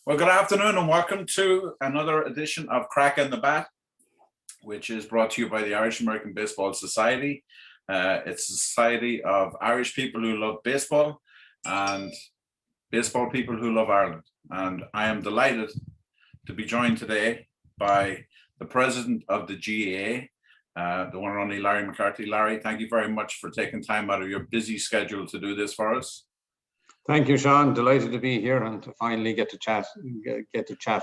Well, good afternoon and welcome to another edition of Craic and the Bat, which is brought to you by the Irish American Baseball Society. It's a society of Irish people who love baseball and baseball people who love Ireland. And I am delighted to be joined today by the president of the GAA, the one and only Larry McCarthy. Larry, thank you very much for taking time out of your busy schedule to do this for us. Thank you, Shaun. Delighted to be here and to finally get to chat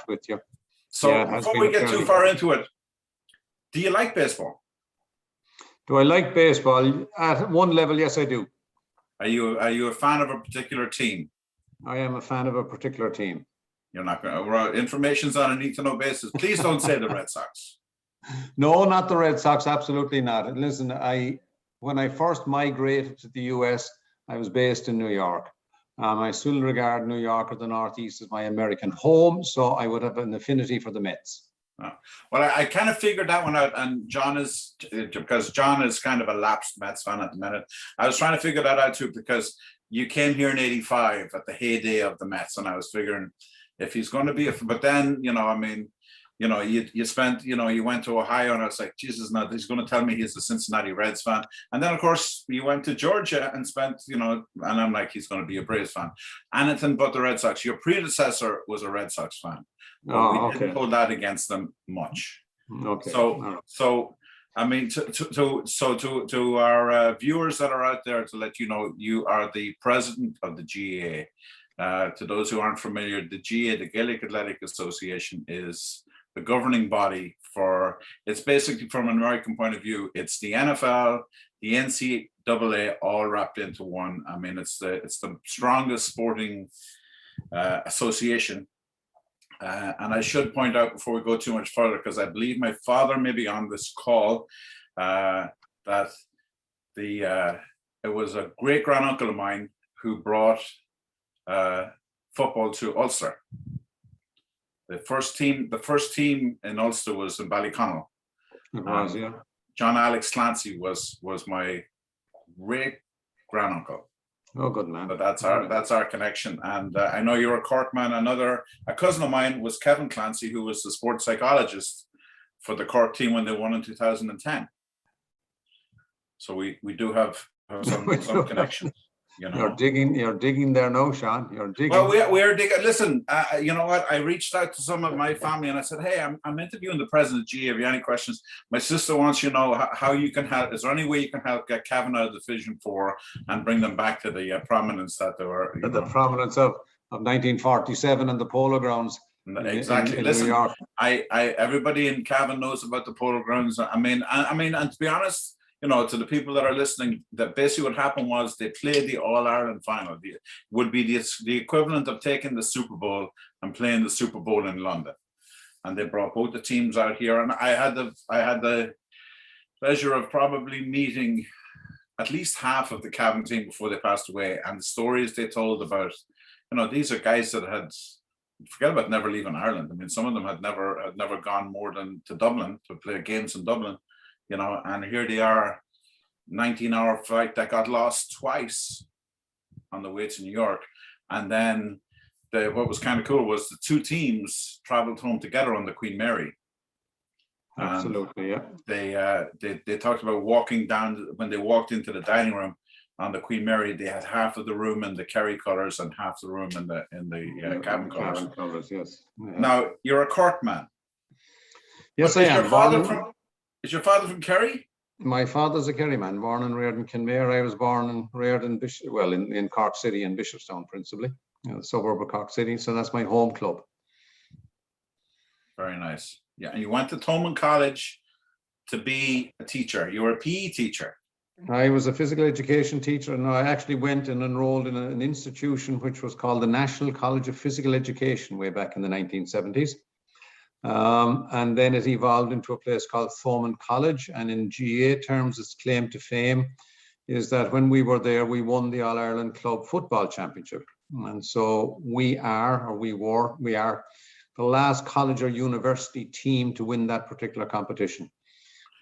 with you. So before we get too far into it, do you like baseball? Do I like baseball? At one level, yes, I do. Are you a fan of a particular team? I am a fan of a particular team. You're not going to. Information's on a need-to-know basis. Please don't say the Red Sox. No, not the Red Sox. Absolutely not. And listen, when I first migrated to the US, I was based in New York. I still regard New York or the Northeast as my American home, so I would have an affinity for the Mets. Well, I kind of figured that one out, and John is, because John is kind of a lapsed Mets fan at the minute. I was trying to figure that out too, because you came here in '85 at the heyday of the Mets, and I was figuring if he's going to be but then, you spent, you went to Ohio, and I was like, Jesus, no, he's going to tell me he's a Cincinnati Reds fan. And then, of course, you went to Georgia and spent, and I'm like, he's going to be a Braves fan. Anything but the Red Sox. Your predecessor was a Red Sox fan. We didn't hold that against them much. Okay. So I mean, to our viewers that are out there, to let you know, you are the president of the GAA. To those who aren't familiar, the GAA, the Gaelic Athletic Association, is the governing body for, it's basically, from an American point of view, it's the NFL, the NCAA, all wrapped into one. I mean, it's the strongest sporting association. And I should point out before we go too much further, because I believe my father may be on this call, that it was a great granduncle of mine who brought football to Ulster. The first team in Ulster was in Ballyconnell. It was, yeah. John Alex Clancy was my great granduncle. Oh, good man. But that's our connection. And I know you're a Cork man. A cousin of mine was Kevin Clancy, who was the sports psychologist for the Cork team when they won in 2010. So we do have some connection. You're digging there now, Shaun. You're digging. Well, we are digging. Listen, you know what? I reached out to some of my family and I said, hey, I'm interviewing the president of GAA. Have you any questions? My sister wants you to know how you can help. Is there any way you can help get Cavan out of Division 4 and bring them back to the prominence that they were? The prominence of 1947 and the Polo Grounds. Exactly. Listen, New York. Everybody in Cavan knows about the Polo Grounds. I mean, and to be honest, to the people that are listening, that basically what happened was they played the All-Ireland final. Would be the equivalent of taking the Super Bowl and playing the Super Bowl in London. And they brought both the teams out here. And I had the pleasure of probably meeting at least half of the Cavan team before they passed away. And the stories they told about, these are guys that had, forget about never leaving Ireland. I mean, some of them had never gone more than to Dublin to play games in Dublin. And here they are, 19-hour flight that got lost twice on the way to New York. And then what was kind of cool was the two teams traveled home together on the Queen Mary. Absolutely, yeah. They talked about walking down, when they walked into the dining room on the Queen Mary, they had half of the room in the Kerry colours and half the room in the Cavan colours. Yes. Yeah. Now, you're a Cork man. Yes, I am. Is your father from Kerry? My father's a Kerry man, born and reared in Kenmare. I was born and reared in in Cork City and Bishopstown, principally, the suburb of Cork City. So that's my home club. Very nice. Yeah, and you went to Thomond College to be a teacher. You were a PE teacher. I was a physical education teacher, and I actually went and enrolled in an institution which was called the National College of Physical Education way back in the 1970s. And then it evolved into a place called Thomond College. And in GAA terms, its claim to fame is that when we were there, we won the All-Ireland Club Football Championship. And so we are the last college or university team to win that particular competition.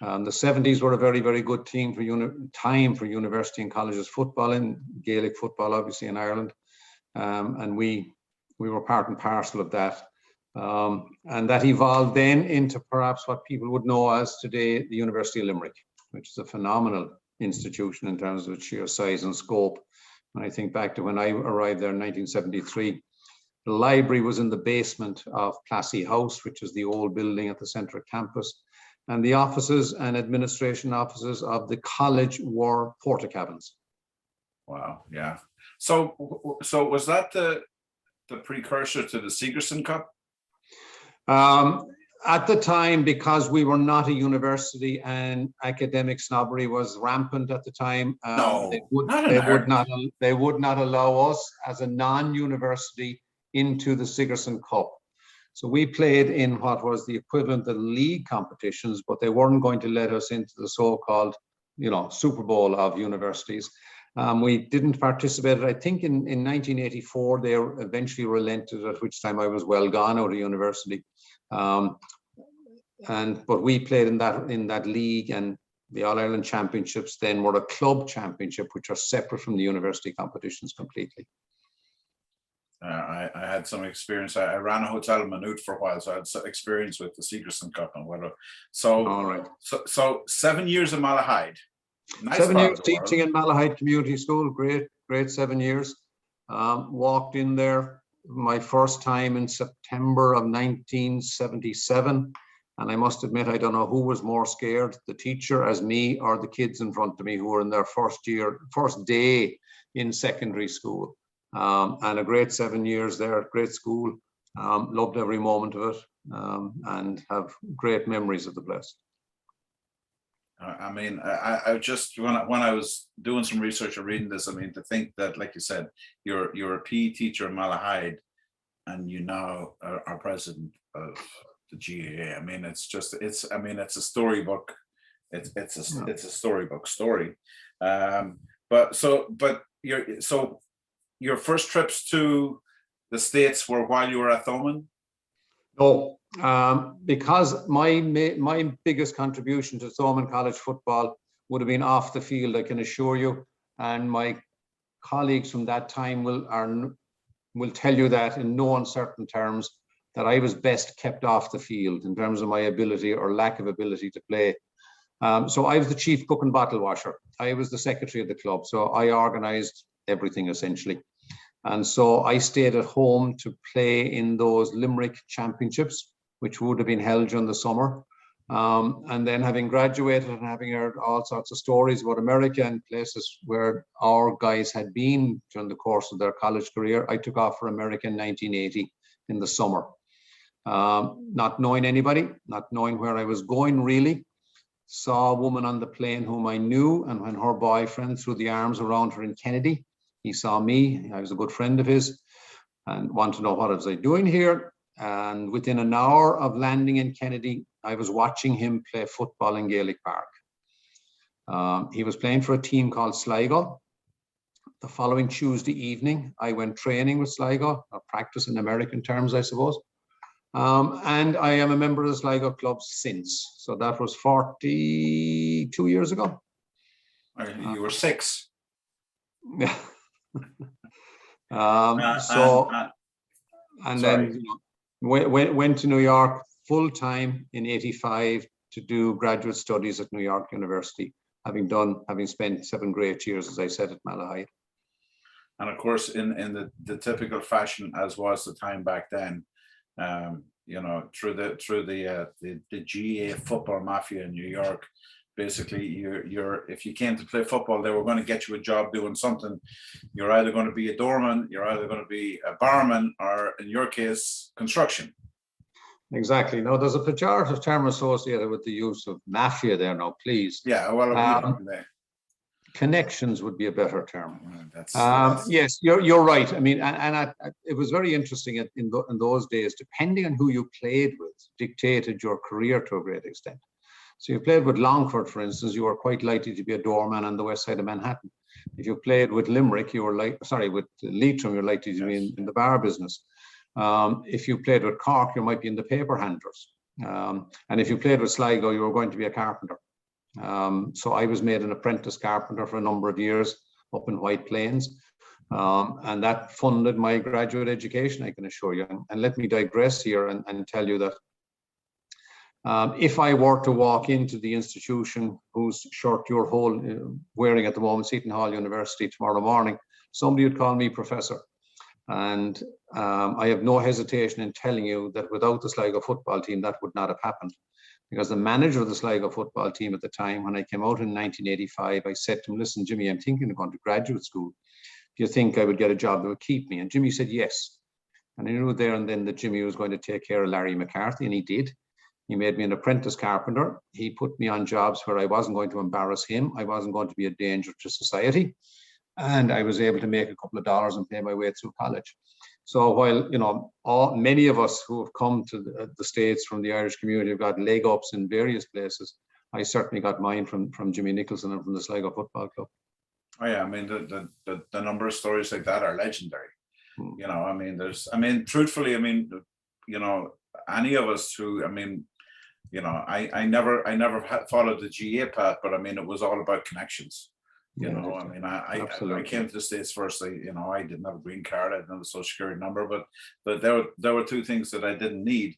The 70s were a very, very good time for university and colleges football, and Gaelic football, obviously, in Ireland. And we we were part and parcel of that. And that evolved then into perhaps what people would know as today the University of Limerick, which is a phenomenal institution in terms of its sheer size and scope. When I think back to when I arrived there in 1973, the library was in the basement of Plassey House, which is the old building at the centre of campus. And the offices and administration offices of the college were porta cabins. Wow, yeah. So was that the precursor to the Sigerson Cup? At the time, because we were not a university and academic snobbery was rampant at the time, they would not allow us as a non-university into the Sigerson Cup. So we played in what was the equivalent of league competitions, but they weren't going to let us into the so-called, Super Bowl of universities. We didn't participate. I think in 1984, they eventually relented, at which time I was well gone out of university. But we played in that league, and the All-Ireland Championships then were a club championship, which are separate from the university competitions completely. I had some experience. I ran a hotel in Maynooth for a while, so I had some experience with the Sigerson Cup and whatever. So, all right. So 7 years in Malahide. Nice 7 years teaching in Malahide Community School. Great 7 years. Walked in there my first time in September of 1977. And I must admit, I don't know who was more scared, the teacher as me or the kids in front of me who were in their first day in secondary school. And a great 7 years there, great school. Loved every moment of it, and have great memories of the place. I mean, I just, when I was doing some research or reading this, I mean, to think that, like you said, you're a PE teacher in Malahide, and you now are president of the GAA. I mean, it's a storybook. It's a storybook story. But your first trips to the States were while you were at Thomond? No, because my biggest contribution to Thomond College football would have been off the field, I can assure you, and my colleagues from that time will tell you that in no uncertain terms, that I was best kept off the field in terms of my ability or lack of ability to play. So I was the chief cook and bottle washer. I was the secretary of the club, so I organized everything essentially. And so I stayed at home to play in those Limerick championships, which would have been held during the summer. And then having graduated and having heard all sorts of stories about America and places where our guys had been during the course of their college career, I took off for America in 1980 in the summer. Not knowing anybody, not knowing where I was going really. Saw a woman on the plane whom I knew, and when her boyfriend threw the arms around her in Kennedy, he saw me. I was a good friend of his and wanted to know what was I doing here. And within an hour of landing in Kennedy, I was watching him play football in Gaelic Park. He was playing for a team called Sligo. The following Tuesday evening, I went training with Sligo, or practice in American terms, I suppose. And I am a member of the Sligo club since. So that was 42 years ago. You were 6. Yeah. Then went to New York full time in '85 to do graduate studies at New York University, having spent 7 great years, as I said, at Malahide. And of course, in the typical fashion, as was the time back then, through the GAA football mafia in New York. Basically, if you came to play football, they were going to get you a job doing something. You're either going to be a doorman, you're either going to be a barman, or in your case, construction. Exactly. Now, there's a pejorative term associated with the use of mafia there now, please. Yeah, well, connections would be a better term. Yes, you're right. I mean, it was very interesting in those days, depending on who you played with, dictated your career to a great extent. So you played with Longford, for instance, you were quite likely to be a doorman on the west side of Manhattan. If you played with Limerick, with Leitrim, you're likely to be in the bar business. If you played with Cork, you might be in the paper handlers. And if you played with Sligo, you were going to be a carpenter. So I was made an apprentice carpenter for a number of years up in White Plains. And that funded my graduate education, I can assure you. And let me digress here and tell you that if I were to walk into the institution whose shirt you're wearing at the moment, Seton Hall University, tomorrow morning, somebody would call me professor. And I have no hesitation in telling you that without the Sligo football team, that would not have happened. Because the manager of the Sligo football team at the time, when I came out in 1985, I said to him, listen, Jimmy, I'm thinking of going to graduate school. Do you think I would get a job that would keep me? And Jimmy said, yes. And I knew there and then that Jimmy was going to take care of Larry McCarthy, and he did. He made me an apprentice carpenter. He put me on jobs where I wasn't going to embarrass him. I wasn't going to be a danger to society. And I was able to make a couple of dollars and pay my way through college. So while, you know, many of us who have come to the States from the Irish community have got leg ups in various places, I certainly got mine from Jimmy Nicholson and from the Sligo Football Club. Oh yeah, I mean the number of stories like that are legendary. You know, I mean, truthfully, I mean, you know, any of us who, I mean, you know, I never followed the GAA path, but I mean, it was all about connections. You know, I mean, I came to the States first. You know, I didn't have a green card, I didn't have a social security number, but there were two things that I didn't need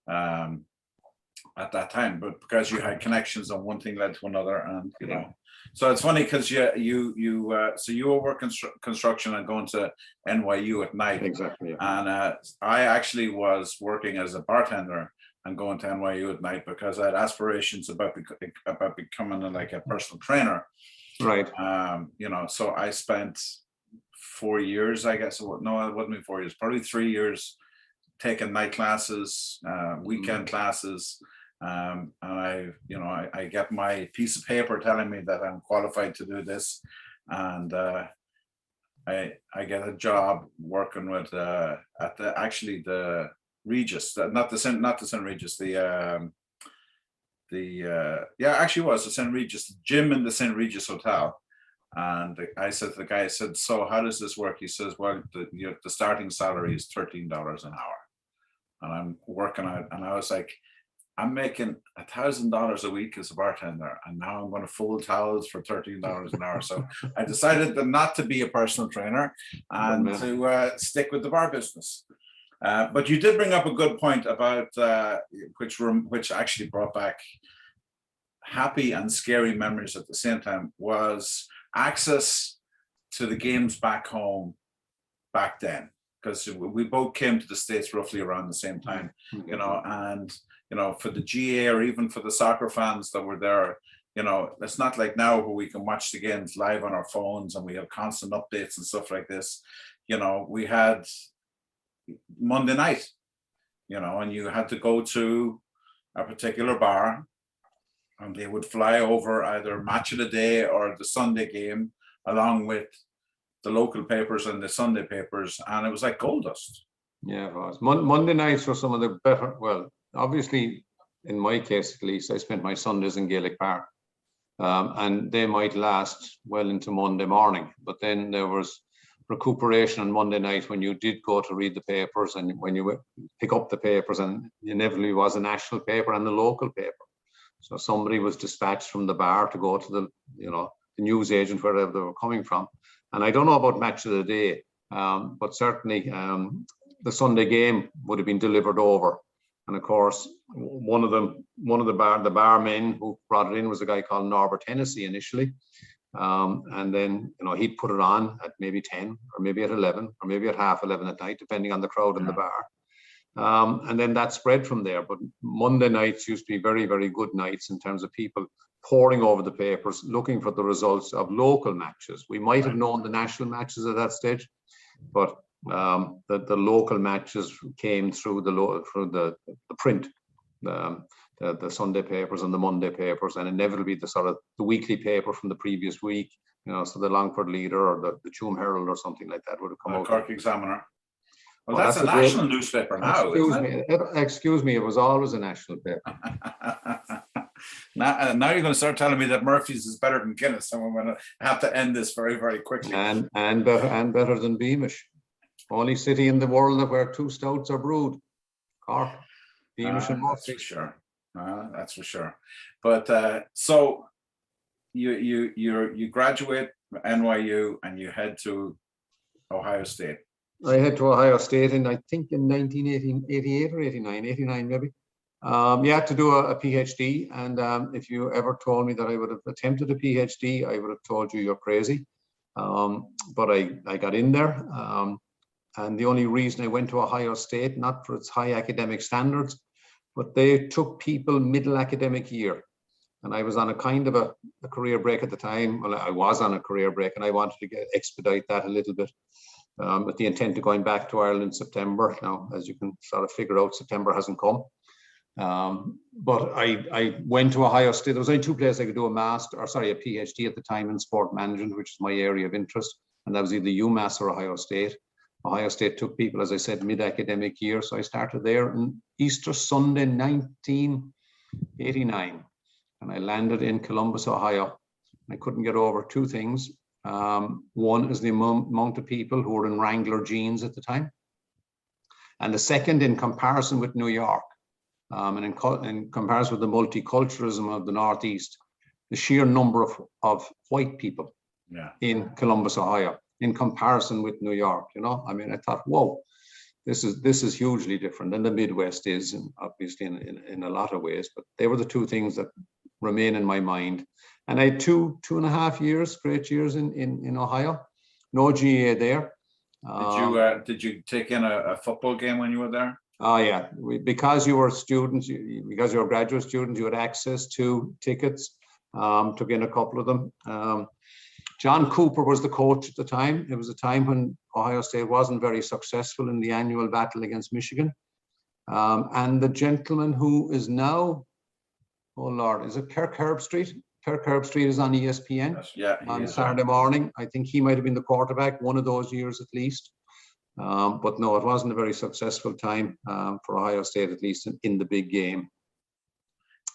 at that time. But because you had connections, and one thing led to another, and you know, so it's funny because so you were working construction and going to NYU at night. Exactly. Yeah. And I actually was working as a bartender and going to NYU at night because I had aspirations about becoming like a personal trainer. Right. You know, so I spent 4 years, I guess. No, it wasn't 4 years, probably 3 years taking night classes, weekend classes. And I get my piece of paper telling me that I'm qualified to do this. And I get a job working with at the Regis, not the St. Regis, actually was the St. Regis, the gym in the St. Regis Hotel. And I said to the guy, I said, so how does this work? He says, well, the starting salary is $13 an hour. And I'm working out, and I was like, I'm making $1,000 a week as a bartender, and now I'm going to fold towels for $13 an hour. So I decided not to be a personal trainer and to stick with the bar business. But you did bring up a good point about which actually brought back happy and scary memories at the same time, was access to the games back home back then, because we both came to the States roughly around the same time, you know, and you know, for the GAA or even for the soccer fans that were there, you know, it's not like now where we can watch the games live on our phones and we have constant updates and stuff like this. You know, we had Monday night, you know, and you had to go to a particular bar and they would fly over either match of the day or the Sunday game along with the local papers and the Sunday papers, and it was like gold dust. Yeah, it was. Monday nights were some of the better, well, obviously, in my case at least, I spent my Sundays in Gaelic Park, and they might last well into Monday morning, but then there was recuperation on Monday night when you did go to read the papers, and when you pick up the papers, and inevitably was a national paper and the local paper. So somebody was dispatched from the bar to go to the, you know, the news agent, wherever they were coming from. And I don't know about match of the day, but certainly the Sunday game would have been delivered over. And of course, one of the barmen who brought it in was a guy called Norbert Hennessy initially. And then, you know, he'd put it on at maybe 10 or maybe at 11 or maybe at half 11 at night, depending on the crowd in the bar. And then that spread from there. But Monday nights used to be very, very good nights in terms of people poring over the papers, looking for the results of local matches. We might have known the national matches at that stage, but the local matches came through the print, the Sunday papers and the Monday papers, and inevitably the weekly paper from the previous week, you know, so the Longford Leader or the Tuam Herald or something like that would have come out. Cork Examiner. Well, that's a national newspaper now, isn't it? Excuse me, it was always a national paper. Now you're going to start telling me that Murphy's is better than Guinness, and we're going to have to end this very, very quickly. And better than Beamish. Only city in the world where two stouts are brewed. Cork, Beamish and Murphy. That's for sure. That's for sure. But so you graduate NYU and you head to Ohio State. I head to Ohio State in, I think, in 1988 or 89 maybe. Yeah, to do a PhD. And if you ever told me that I would have attempted a PhD, I would have told you you're crazy. But I got in there. And the only reason I went to Ohio State, not for its high academic standards, but they took people middle academic year. And I was on a kind of a career break at the time. Well, I was on a career break and I wanted to expedite that a little bit. With the intent of going back to Ireland in September. Now, as you can sort of figure out, September hasn't come. But I went to Ohio State. There was only two places I could do a PhD at the time in sport management, which is my area of interest. And that was either UMass or Ohio State. Ohio State took people, as I said, mid-academic year. So I started there on Easter Sunday, 1989. And I landed in Columbus, Ohio. I couldn't get over two things. One is the amount of people who were in Wrangler jeans at the time. And the second, in comparison with New York, and in comparison with the multiculturalism of the Northeast, the sheer number of white people in Columbus, Ohio, in comparison with New York, you know, I mean, I thought, whoa, this is hugely different than the Midwest is, and obviously in a lot of ways, but they were the two things that remain in my mind. And I had 2.5 years, great years in Ohio. No GAA there. Did you take in a football game when you were there? Oh yeah, because you were students, because you were graduate students, you had access to tickets. Took in a couple of them. John Cooper was the coach at the time. It was a time when Ohio State wasn't very successful in the annual battle against Michigan. And the gentleman who is now, oh Lord, is it Kirk Herbstreit? Kirk Herbstreit is on ESPN on Saturday morning. I think he might have been the quarterback one of those years at least. But no, it wasn't a very successful time for Ohio State, at least in the big game.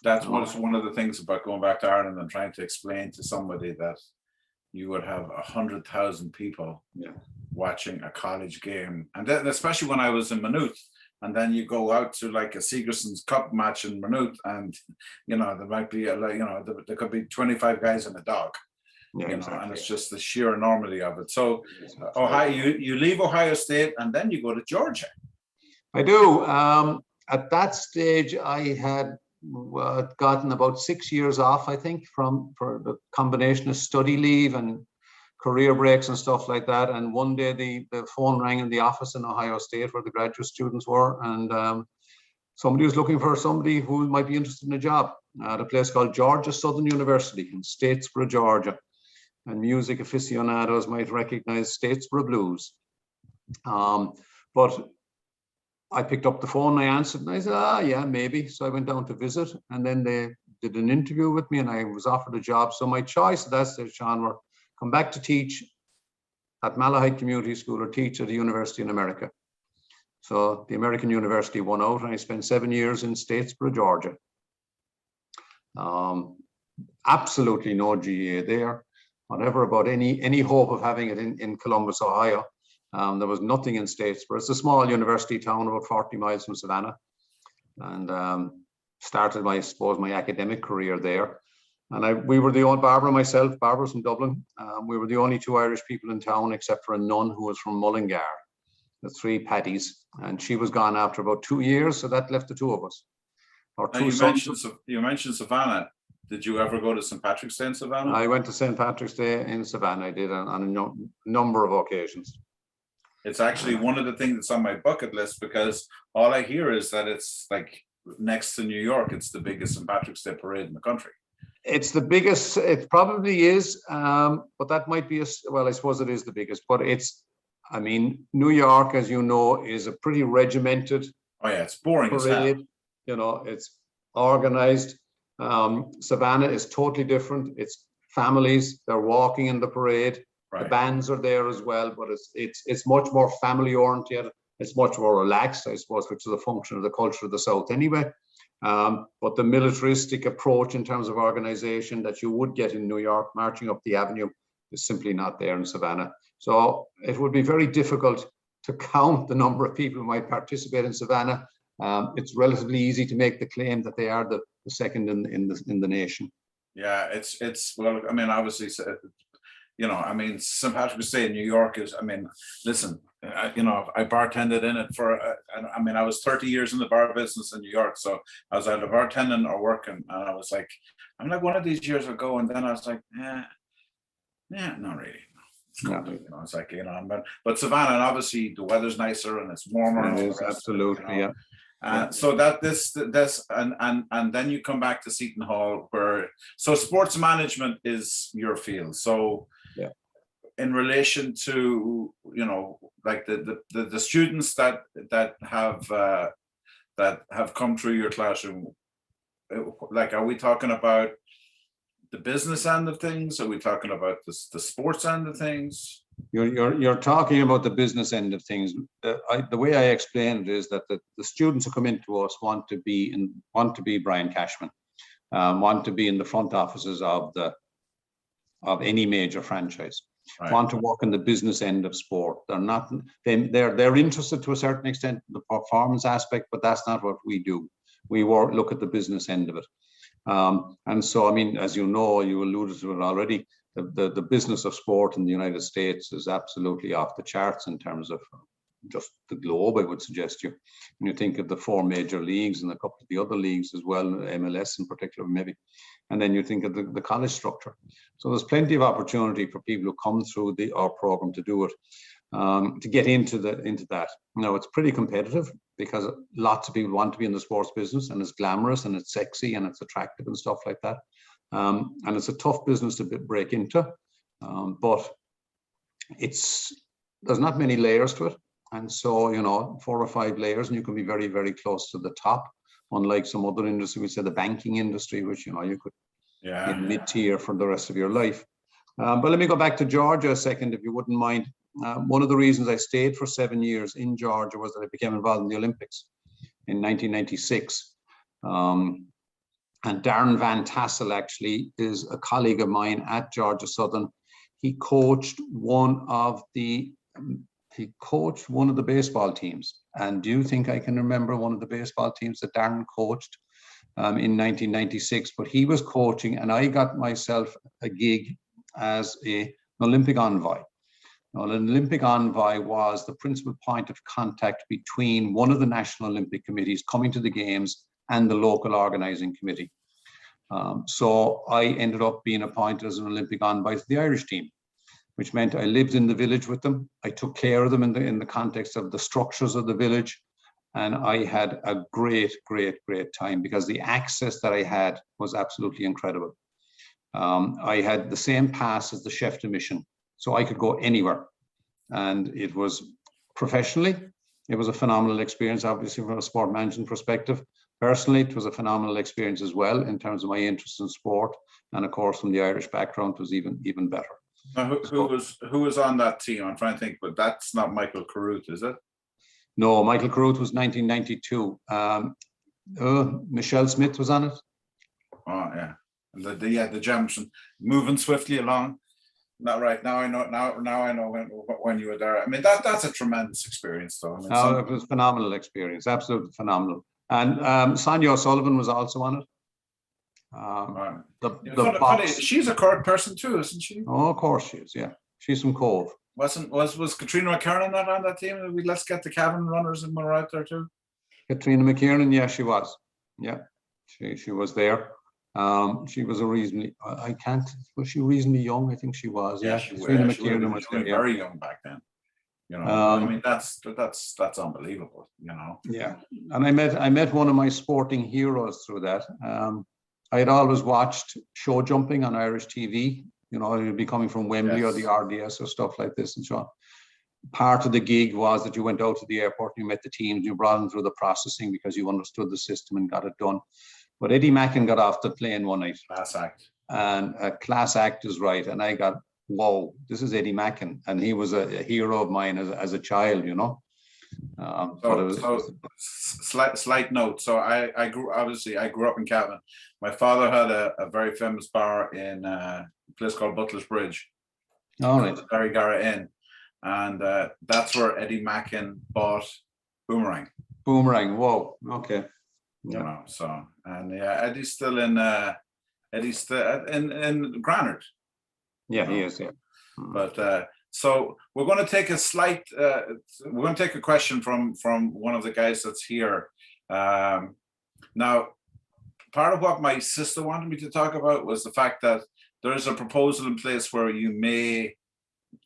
That's one of the things about going back to Ireland and trying to explain to somebody that you would have 100,000 people watching a college game. And then, especially when I was in Maynooth, and then you go out to like a Seagerson's Cup match in Maynooth, and you know there might be there could be 25 guys and a dog, and it's just the sheer enormity of it. So Ohio, you leave Ohio State and then you go to Georgia. I do. At that stage, I had gotten about 6 years off, I think, for the combination of study leave and career breaks and stuff like that. And one day the phone rang in the office in Ohio State where the graduate students were, and somebody was looking for somebody who might be interested in a job at a place called Georgia Southern University in Statesboro, Georgia. And music aficionados might recognize Statesboro Blues. But I picked up the phone, I answered, and I said, yeah, maybe. So I went down to visit, and then they did an interview with me, and I was offered a job. So my choice at that stage, Shaun, were come back to teach at Malahide Community School or teach at a university in America. So the American University won out, and I spent 7 years in Statesboro, Georgia. Absolutely no GAA there, whatever about any hope of having it in Columbus, Ohio. There was nothing in Statesboro. It's a small university town about 40 miles from Savannah, and started my academic career there. And we were the only, Barbara and myself, Barbara's from Dublin. We were the only two Irish people in town, except for a nun who was from Mullingar, the three Paddies, and she was gone after about 2 years, so that left the two of us. You mentioned Savannah. Did you ever go to St. Patrick's Day in Savannah? I went to St. Patrick's Day in Savannah. I did on a number of occasions. It's actually one of the things that's on my bucket list, because all I hear is that it's like next to New York, it's the biggest St. Patrick's Day parade in the country. It's the biggest, it probably is, but that might be, well, I suppose it is the biggest, but I mean, New York, as you know, is a pretty regimented. Oh yeah, it's boring parade. As hell. You know, it's organized. Savannah is totally different. It's families, they're walking in the parade. Right. The bands are there as well, but it's much more family oriented. It's much more relaxed, I suppose, which is a function of the culture of the South anyway. But the militaristic approach in terms of organization that you would get in New York, marching up the avenue, is simply not there in Savannah. So it would be very difficult to count the number of people who might participate in Savannah. It's relatively easy to make the claim that they are the second in the nation. Yeah, it's well, I mean, obviously, you know, I mean, St. Patrick's Day in New York is, I mean, listen, you know, I bartended in it for, I mean, I was 30 years in the bar business in New York. So I was either bartending or working. And I was like, I'm like, one of these years will go. And then I was like, yeah, not really. It's good. You know, it's like, you know, but Savannah, and obviously the weather's nicer and it's warmer. It is, absolutely, you know? So that this and then you come back to Seton Hall, where so sports management is your field. So yeah, in relation to, you know, like the students that have come through your classroom, like, are we talking about the business end of things? Are we talking about the sports end of things? You're talking about the business end of things. The way I explained it is that the students who come into us want to be Brian Cashman, want to be in the front offices of any major franchise, right. Want to work in the business end of sport. They're interested to a certain extent in the performance aspect, but that's not what we do. We look at the business end of it. And so, I mean, as you know, you alluded to it already, the business of sport in the United States is absolutely off the charts in terms of just the globe, I would suggest you. When you think of the 4 major leagues and a couple of the other leagues as well, MLS in particular, maybe, and then you think of the college structure. So there's plenty of opportunity for people who come through our program to do it, to get into that. Now, it's pretty competitive because lots of people want to be in the sports business, and it's glamorous and it's sexy and it's attractive and stuff like that. And it's a tough business to break into, but there's not many layers to it. And so, you know, 4 or 5 layers and you can be very, very close to the top, unlike some other industry, we say the banking industry, which, you know, you could be mid-tier for the rest of your life. But let me go back to Georgia a second, if you wouldn't mind. One of the reasons I stayed for 7 years in Georgia was that I became involved in the Olympics in 1996. And Darren Van Tassel actually is a colleague of mine at Georgia Southern. He coached one of the baseball teams. And do you think I can remember one of the baseball teams that Darren coached in 1996? But he was coaching, and I got myself a gig as an Olympic envoy. Now, an Olympic envoy was the principal point of contact between one of the National Olympic Committees coming to the games and the local organizing committee. So I ended up being appointed as an Olympic envoy to the Irish team, which meant I lived in the village with them. I took care of them in the context of the structures of the village. And I had a great, great, great time because the access that I had was absolutely incredible. I had the same pass as the chef de mission, so I could go anywhere. And it was professionally, it was a phenomenal experience, obviously from a sport management perspective. Personally, it was a phenomenal experience as well in terms of my interest in sport. And of course, from the Irish background, it was even better. Now, who was on that team? I'm trying to think, but that's not Michael Carruth, is it? No, Michael Carruth was 1992. Michelle Smith was on it. Oh yeah, the Jemison moving swiftly along. Not right now. I know now. I know when you were there. I mean, that's a tremendous experience, though. I mean, it was a phenomenal experience, absolutely phenomenal. And Sonia O'Sullivan was also on it. Funny, she's a Cork person too, isn't she? Oh, of course she is. Yeah, she's from Cove. Was Katrina McKiernan not on that team? Let's get the Cavan runners in right there too. Katrina McKiernan, yeah, she was. Yeah, she was there. She was was she reasonably young? I think she was. Yeah, Katrina McKiernan was very young back then. You know, I mean, that's unbelievable. You know. Yeah, and I met one of my sporting heroes through that. I had always watched show jumping on Irish TV. You know, you'd be coming from Wembley or the RDS or stuff like this and so on. Part of the gig was that you went out to the airport and you met the teams, you brought them through the processing because you understood the system and got it done. But Eddie Mackin got off the plane one night. Class act. And a class act is right. And I got, whoa, this is Eddie Mackin. And he was a hero of mine as a child, you know. Slight note. So I grew up in Cavan. My father had a very famous bar in a place called Butler's Bridge. All right. Barry Garra Inn. And that's where Eddie Mackin bought Boomerang. Boomerang, whoa, okay. You know, so, and yeah, Eddie's still in Granard. Yeah, he is, yeah. But so we're going to take a slight. We're going to take a question from one of the guys that's here. Now, part of what my sister wanted me to talk about was the fact that there is a proposal in place where you may,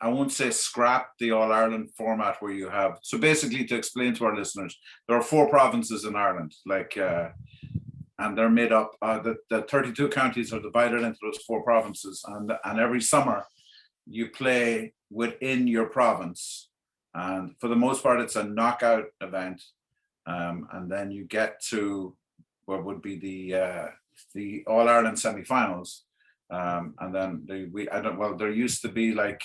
I won't say scrap the All-Ireland format where you have, so basically to explain to our listeners, there are 4 provinces in Ireland, like, and they're made up, the 32 counties are divided into those 4 provinces, and every summer you play within your province. And for the most part, it's a knockout event. And then you get to what would be the All-Ireland semi-finals. And then there used to be like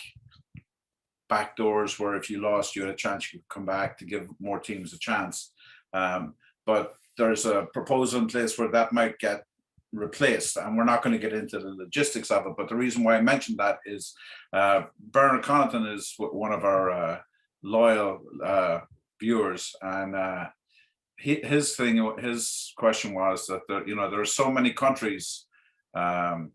back doors where if you lost, you had a chance, you could come back to give more teams a chance. But there's a proposal in place where that might get replaced, and we're not going to get into the logistics of it. But the reason why I mentioned that is Bernard Connaughton is one of our loyal viewers, and his question was that there are so many countries that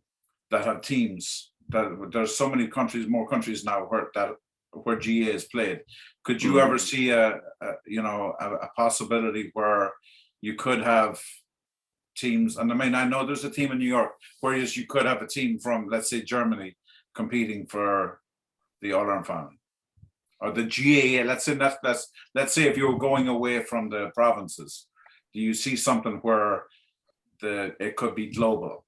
have teams, that there's so many countries, more countries now where GAA is played. Could you ever see a possibility where you could have teams? And I mean, I know there's a team in New York, whereas you could have a team from, let's say, Germany competing for the All-Ireland final, or the GAA. Let's say if you were going away from the provinces, do you see something where it could be global?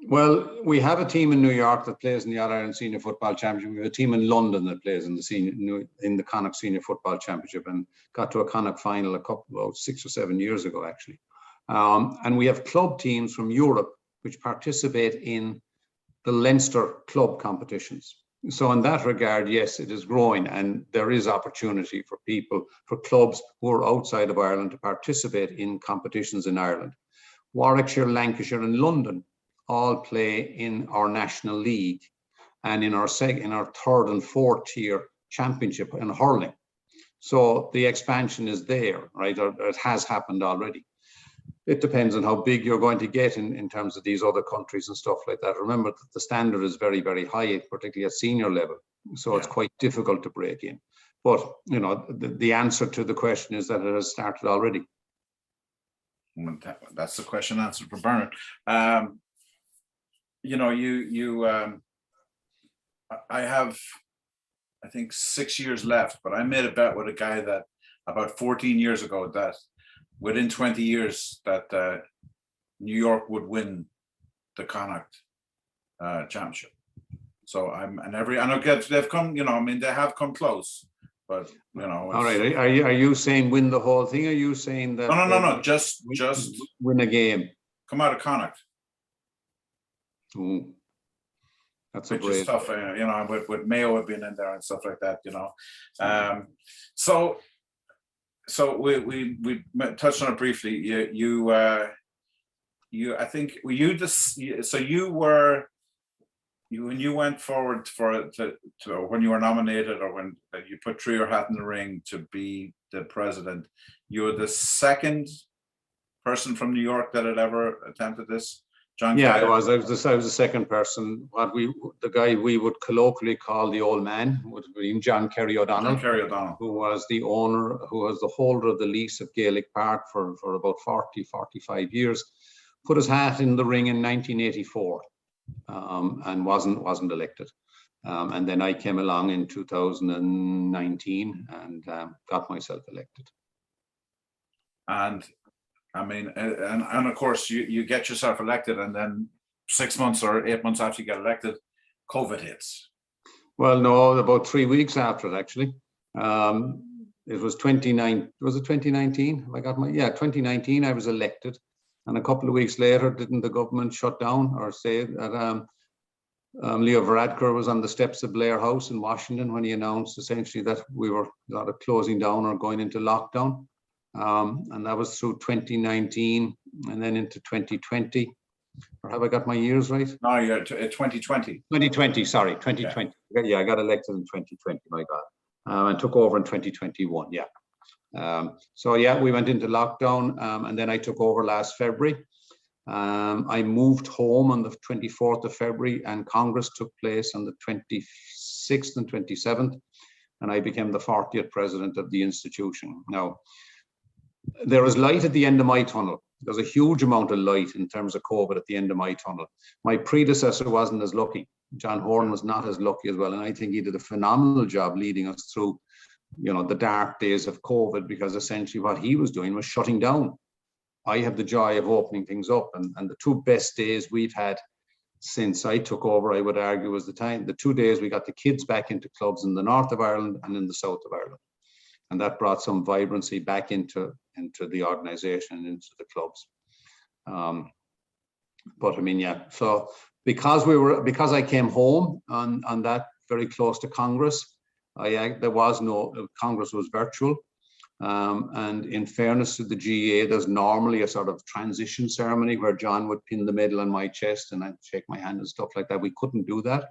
Well, we have a team in New York that plays in the All-Ireland Senior Football Championship. We have a team in London that plays in the Connacht Senior Football Championship, and got to a Connacht final about 6 or 7 years ago, actually. And we have club teams from Europe which participate in the Leinster club competitions. So in that regard, yes, it is growing, and there is opportunity for clubs who are outside of Ireland to participate in competitions in Ireland. Warwickshire, Lancashire and London all play in our national league and in our 3rd and 4th tier championship in hurling. So the expansion is there, right? Or it has happened already. It depends on how big you're going to get in terms of these other countries and stuff like that. Remember that the standard is very, very high, particularly at senior level. So it's quite difficult to break in. But, the answer to the question is that it has started already. That's the question answered for Bernard. I have, I think, 6 years left, but I made a bet with a guy that about 14 years ago that within 20 years that New York would win the Connacht championship. So they've come, they have come close, but all right. Are you saying win the whole thing? Are you saying that? No. Just win a game. Come out of Connacht. Ooh, that's which is tough, with Mayo being in there and stuff like that, So we touched on it briefly. When you went forward when you were nominated, or when you put threw your hat in the ring to be the president, you were the second person from New York that had ever attempted this. John. Yeah, I was the second person. The guy we would colloquially call the old man would have been John Kerry O'Donnell. Who was the owner, who was the holder of the lease of Gaelic Park for about 45 years. Put his hat in the ring in 1984, and wasn't elected. And then I came along in 2019 and got myself elected. And I mean, and of course, you get yourself elected, and then 6 months or 8 months after you get elected, COVID hits. Well, no, about 3 weeks after it, actually. It was 2019? 2019, I was elected. And a couple of weeks later, didn't the government shut down or say that Leo Varadkar was on the steps of Blair House in Washington when he announced essentially that we were either closing down or going into lockdown. And that was through 2019 and then into 2020. Or have I got my years right? No, you're 2020. 2020, sorry, 2020. Yeah, I got elected in 2020, my God. And took over in 2021, yeah. So yeah, we went into lockdown, and then I took over last February. I moved home on the 24th of February, and Congress took place on the 26th and 27th, and I became the 40th president of the institution. Now, there is light at the end of my tunnel. There's a huge amount of light in terms of COVID at the end of my tunnel. My predecessor wasn't as lucky. John Horn was not as lucky as well, and I think he did a phenomenal job leading us through, you know, the dark days of COVID, because essentially what he was doing was shutting down. I have the joy of opening things up, and the two best days we've had since I took over, I would argue, was the 2 days we got the kids back into clubs in the north of Ireland and in the south of Ireland, and that brought some vibrancy back into the organisation and into the clubs. But I mean, yeah. So because I came home on that very close to Congress, Congress was virtual. And in fairness to the GAA, there's normally a sort of transition ceremony where John would pin the medal on my chest and I'd shake my hand and stuff like that. We couldn't do that.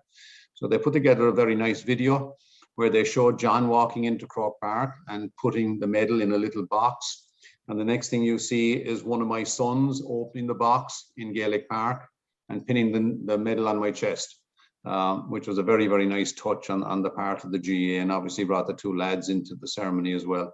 So they put together a very nice video where they showed John walking into Craic Park and putting the medal in a little box. And the next thing you see is one of my sons opening the box in Gaelic Park and pinning the medal on my chest, which was a very, very nice touch on the part of the GAA, and obviously brought the two lads into the ceremony as well.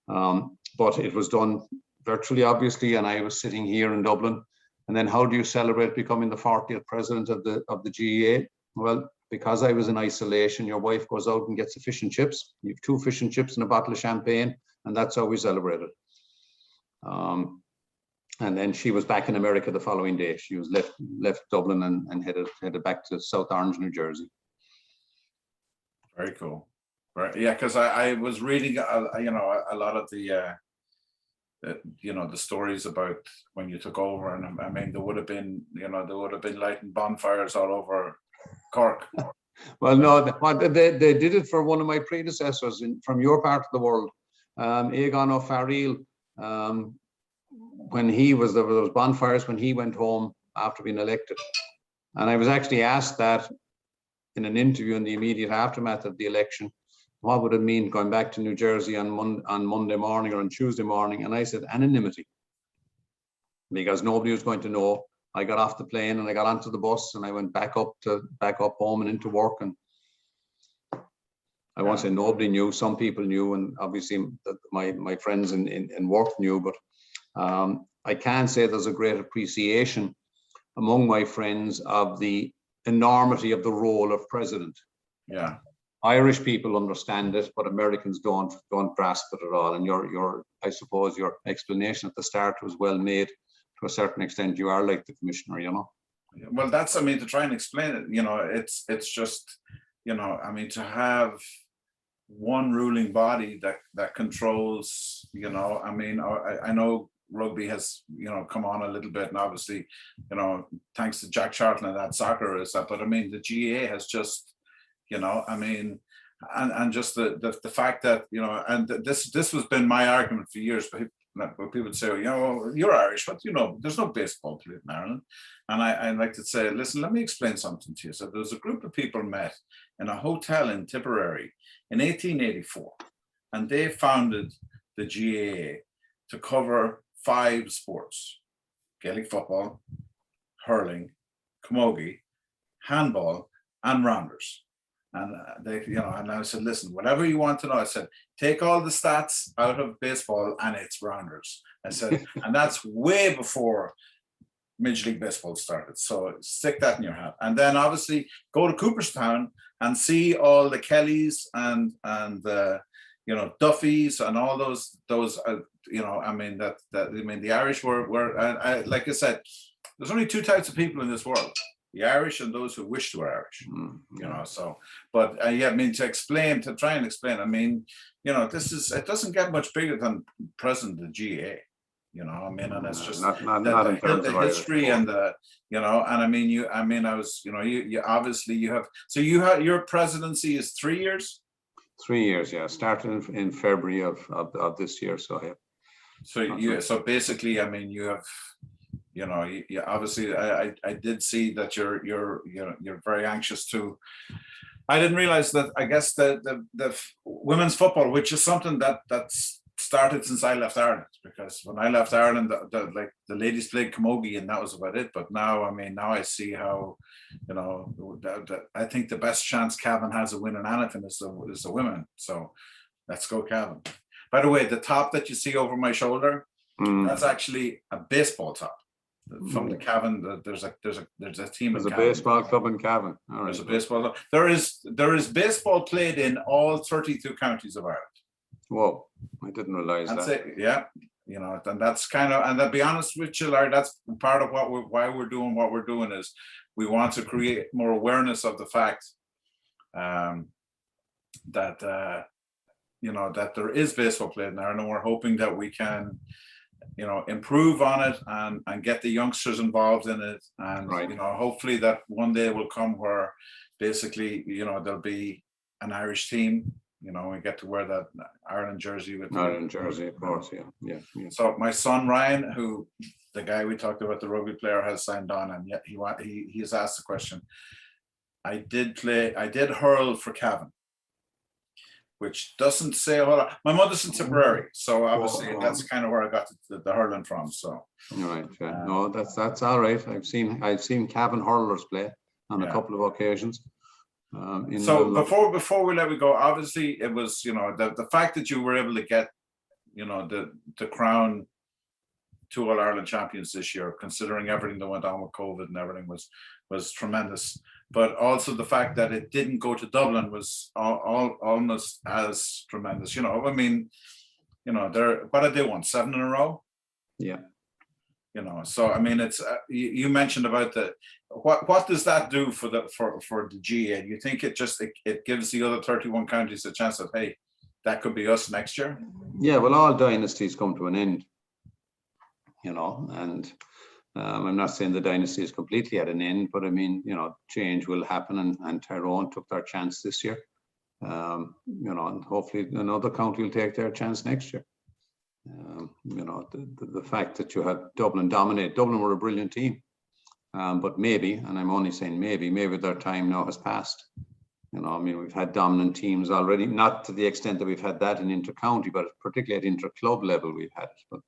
But it was done virtually, obviously, and I was sitting here in Dublin. And then how do you celebrate becoming the 40th president of the GAA? Well, because I was in isolation, your wife goes out and gets a fish and chips. You have 2 fish and chips and a bottle of champagne, and that's how we celebrated. And then she was back in America the following day. She was left Dublin and headed back to South Orange, New Jersey. Very cool. Right, yeah, because I was reading, you know, a lot of the you know, the stories about when you took over, and I mean, there would have been lighting bonfires all over Cork. Well, no, they did it for one of my predecessors from your part of the world, Aegon O'Farrell. When there was bonfires when he went home after being elected, and I was actually asked that in an interview in the immediate aftermath of the election. What would it mean going back to New Jersey on Monday morning or on Tuesday morning? And I said, anonymity, because nobody was going to know. I got off the plane and I got onto the bus and I went back up home and into work. And I won't say nobody knew. Some people knew, and obviously my friends in work knew. But I can say there's a great appreciation among my friends of the enormity of the role of president. Yeah. Irish people understand it, but Americans don't grasp it at all. And I suppose your explanation at the start was well made. To a certain extent, you are like the commissioner, you know. Well, that's, I mean, to try and explain it, you know, it's just, you know, I mean, to have one ruling body that controls, you know, I mean, I know rugby has, you know, come on a little bit, and obviously, you know, thanks to Jack Charlton and that soccer is that, but I mean, the GAA has just, you know, I mean, and just the fact that, you know, and this has been my argument for years, but people would say, you know, you're Irish, but you know, there's no baseball played in Ireland. And I like to say, listen, let me explain something to you. So there's a group of people met in a hotel in Tipperary in 1884, and they founded the GAA to cover 5 sports: Gaelic football, hurling, camogie, handball, and rounders. And they, you know, and I said, listen, whatever you want to know, I said, take all the stats out of baseball and it's rounders. I said, and that's way before Major League Baseball started. So stick that in your hat. And then obviously go to Cooperstown and see all the Kellys and you know, Duffys and all those you know, I mean, I mean, the Irish were like I said, there's only 2 types of people in this world: the Irish and those who wish to be Irish, you know. So, but yeah, I mean, to try and explain, I mean, you know, it doesn't get much bigger than president of the GAA, you know. I mean, and it's just not in terms of the history and the, you know, and I mean, I was, you know, you obviously you have, so your presidency is 3 years. 3 years, yeah, starting in February of this year. So yeah. So basically, I mean, you have, you know, you obviously, I did see that you're very anxious to. I didn't realize that. I guess the women's football, which is something that's started since I left Ireland, because when I left Ireland, the ladies played camogie and that was about it. But now, I mean, now I see how, you know, I think the best chance Cavan has of winning anything is the women. So let's go, Cavan. By the way, the top that you see over my shoulder, that's actually a baseball top from the Cavan. There's a team. There's a baseball club in Cavan. All right. There's a baseball club. There is baseball played in all 32 counties of Ireland. Whoa, I didn't realize That's that. it, yeah. You know, and that's kind of, and to be honest with you, Larry, that's part of why we're doing what we're doing, is we want to create more awareness of the fact that you know, that there is baseball played in Ireland, and we're hoping that we can, you know, improve on it and get the youngsters involved in it, and you know, hopefully that one day will come where basically, you know, there'll be an Irish team. You know, we get to wear that Ireland jersey with Ireland jersey, of course, yeah. So my son Ryan, who the guy we talked about, the rugby player, has signed on, and yet he has asked the question. I did hurl for Cavan, which doesn't say a whole lot. My mother's in Tipperary, so obviously that's kind of where I got the hurling from. So right, yeah. No, that's all right. I've seen Cavan hurlers play on a couple of occasions. So before we let we go, obviously it was, you know, the fact that you were able to get, you know, the crown 2 All-Ireland champions this year, considering everything that went on with COVID and everything, was tremendous. But also the fact that it didn't go to Dublin was almost as tremendous. You know, I mean, you know, what did they won? 7 in a row? Yeah. You know, so I mean, it's you mentioned about what does that do for the GAA? Do you think it gives the other 31 counties a chance that, hey, that could be us next year? Yeah, well, all dynasties come to an end, you know, and I'm not saying the dynasty is completely at an end, but I mean, you know, change will happen, and Tyrone took their chance this year, you know, and hopefully another county will take their chance next year. You know, the fact that you had Dublin dominate. Dublin were a brilliant team, but maybe, and I'm only saying maybe their time now has passed. You know, I mean, we've had dominant teams already, not to the extent that we've had that in inter-county, but particularly at inter-club level we've had it. But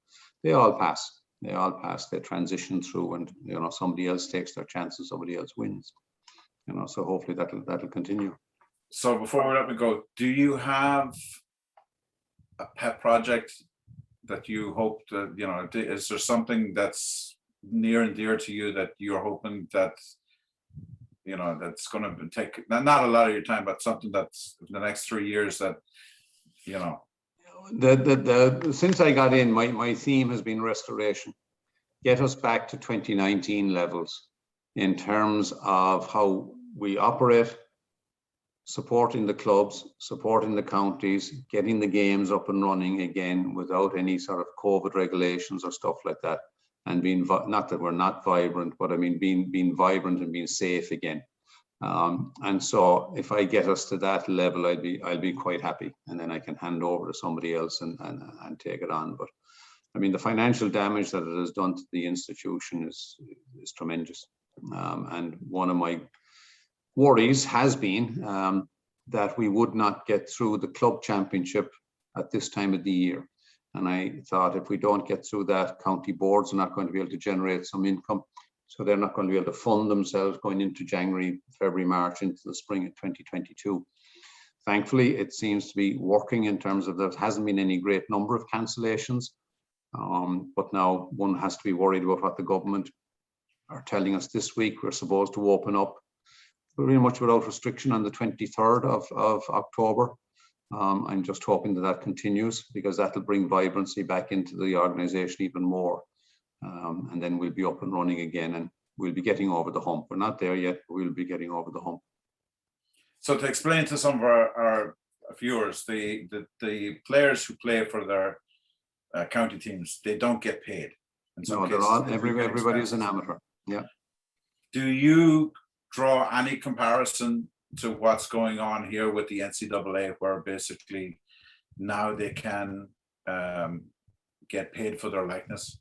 they all pass. They transition through, and you know, somebody else takes their chances, somebody else wins. You know, so hopefully that'll continue. So before we let me go, do you have a pet project that you hope to, you know, is there something that's near and dear to you that you're hoping that, you know, that's going to take not a lot of your time, but something that's in the next 3 years that, you know? Since I got in, my theme has been restoration. Get us back to 2019 levels in terms of how we operate, supporting the clubs, supporting the counties, getting the games up and running again without any sort of COVID regulations or stuff like that, and being, not that we're not vibrant, but I mean being vibrant and being safe again. And so if I get us to that level, I'll be quite happy, and then I can hand over to somebody else and take it on. But I mean, the financial damage that it has done to the institution is tremendous. And one of my worries has been that we would not get through the club championship at this time of the year. And I thought, if we don't get through that, county boards are not going to be able to generate some income. So they're not going to be able to fund themselves going into January, February, March, into the spring of 2022. Thankfully, it seems to be working in terms of there hasn't been any great number of cancellations. But now one has to be worried about what the government are telling us this week. We're supposed to open up pretty much without restriction on the 23rd of October. I'm just hoping that continues, because that'll bring vibrancy back into the organization even more. And then we'll be up and running again, and we'll be getting over the hump. We're not there yet, but we'll be getting over the hump. So to explain to some of our viewers, the players who play for their county teams, they don't get paid. No, they're all, everybody's an amateur. Yeah. Do you draw any comparison to what's going on here with the NCAA, where basically now they can get paid for their likeness?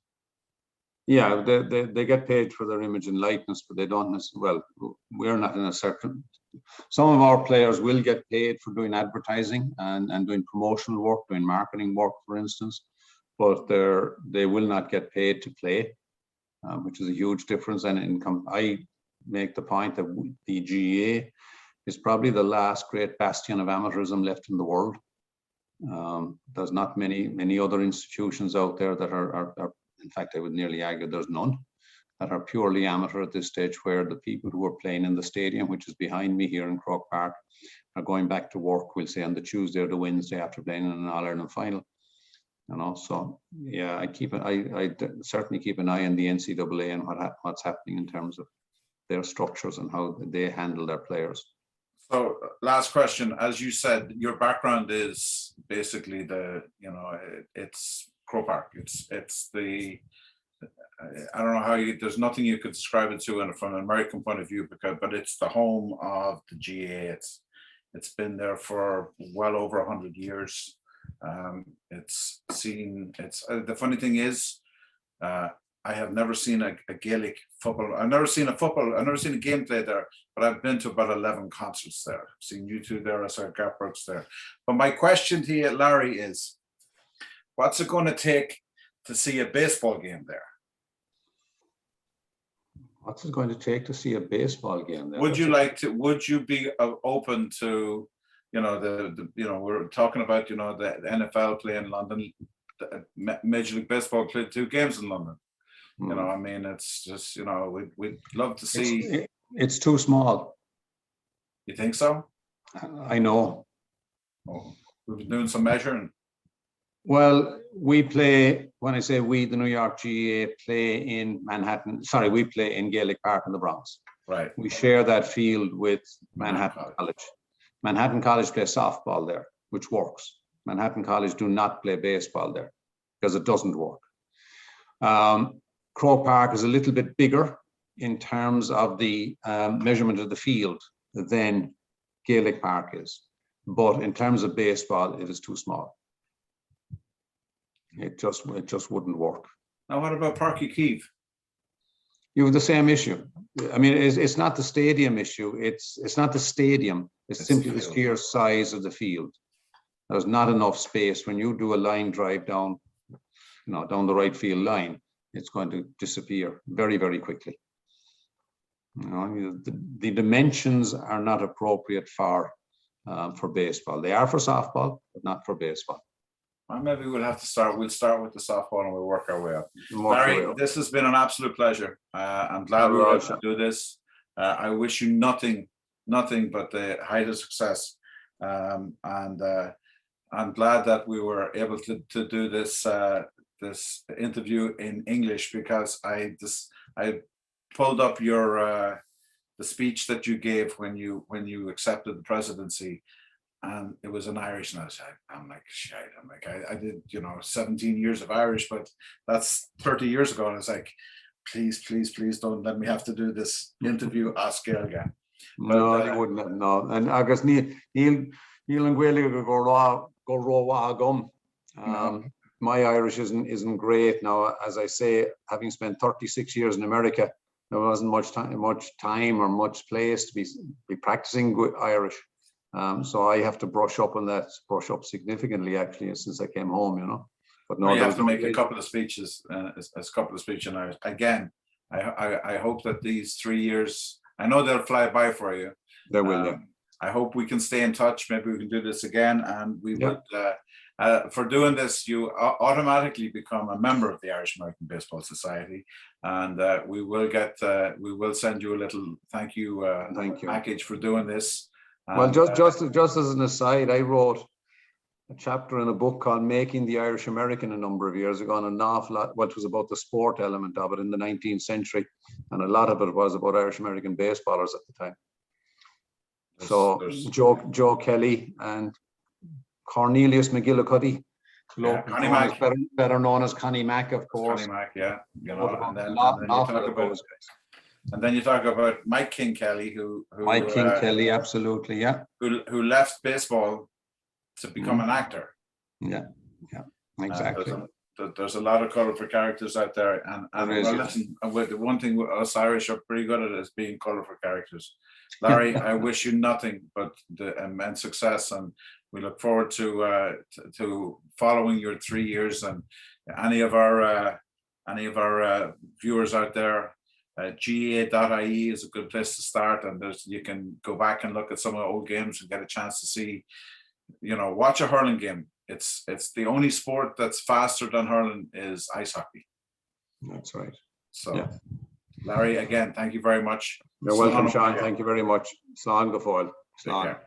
Yeah, they get paid for their image and likeness, but they don't well, we're not in a certain. Some of our players will get paid for doing advertising and doing promotional work, doing marketing work, for instance, but they will not get paid to play, which is a huge difference. And income, I make the point that the GAA is probably the last great bastion of amateurism left in the world. There's not many other institutions out there that are in fact, I would nearly argue there's none that are purely amateur at this stage, where the people who are playing in the stadium, which is behind me here in Craic Park, are going back to work, we'll say, on the Tuesday or the Wednesday after playing in an All-Ireland final. You know, so yeah, I certainly keep an eye on the NCAA and what's happening in terms of their structures and how they handle their players. So last question, as you said, your background is basically it's Craic Park. It's the, I don't know how there's nothing you could describe it to from an American point of view, but it's the home of the GAA. It's been there for well over 100 years. The funny thing is, I have never seen a Gaelic football. I've never seen a game played there, but I've been to about 11 concerts there. I've seen you two there, I saw Gap Brooks there. But my question to you, Larry, is what's it going to take to see a baseball game there? What's it going to take to see a baseball game there? Would you be open to, we're talking about, the NFL play in London, Major League Baseball played 2 games in London. I mean, it's just, we'd love to see. It's too small. You think so? I know. Oh, we've been doing some measuring. Well, we play, when I say we, the New York GAA play in Manhattan. Sorry, we play in Gaelic Park in the Bronx. Right. We share that field with Manhattan College. Manhattan College play softball there, which works. Manhattan College do not play baseball there because it doesn't work. Craic Park is a little bit bigger in terms of the measurement of the field than Gaelic Park is. But in terms of baseball, it is too small. It just wouldn't work. Now, what about Páirc Uí Chaoimh? You have the same issue. I mean, it's not the stadium issue. It's not the stadium. It's simply the sheer size of the field. There's not enough space. When you do a line drive down, down the right field line, it's going to disappear very, very quickly. The dimensions are not appropriate for baseball. They are for softball, but not for baseball. Well, maybe we'll start with the softball and we'll work our way up. Larry, this has been an absolute pleasure. I'm glad we were able to do this. I wish you nothing but the height of success. And I'm glad that we were able to do this this interview in English, because I pulled up your the speech that you gave when you accepted the presidency, and it was in Irish, and I'm like, shit. I'm like, I did 17 years of Irish, but that's 30 years ago, and it's like, please don't let me have to do this interview Oscar again. No, you wouldn't. No, and I guess Neil and Gaelic go raw gum. My Irish isn't great now. As I say, having spent 36 years in America, there wasn't much time or much place to be practicing Irish. So I have to brush up on that, brush up significantly actually since I came home, But no, you have to make a couple of speeches, in Irish. Again, I hope that these 3 years, I know they'll fly by for you. They will. Yeah. I hope we can stay in touch. Maybe we can do this again, and we would. For doing this, you automatically become a member of the Irish American Baseball Society, and we will send you a little thank you package for doing this. Well, just as an aside, I wrote a chapter in a book called Making the Irish American a number of years ago, and an awful lot, what was about the sport element of it in the 19th century, and a lot of it was about Irish American baseballers at the time. So Joe Kelly and Cornelius McGillicuddy, better known as Connie Mack, of course. Connie Mack, yeah. And then you talk about Mike King Kelly, who Kelly, absolutely, yeah. Who left baseball to become an actor. Yeah, exactly. there's a lot of colourful characters out there, and well, listen, the one thing us Irish are pretty good at is being colourful characters. Larry, I wish you nothing but the immense success, and we look forward to following your 3 years. And any of our viewers out there, GAA.ie is a good place to start, and you can go back and look at some of the old games and get a chance to see, watch a hurling game. It's the only sport that's faster than hurling is ice hockey. That's right. So, yeah. Larry, again, thank you very much. You're welcome, Shaun. Thank you very much. Slán go fóill. Take care.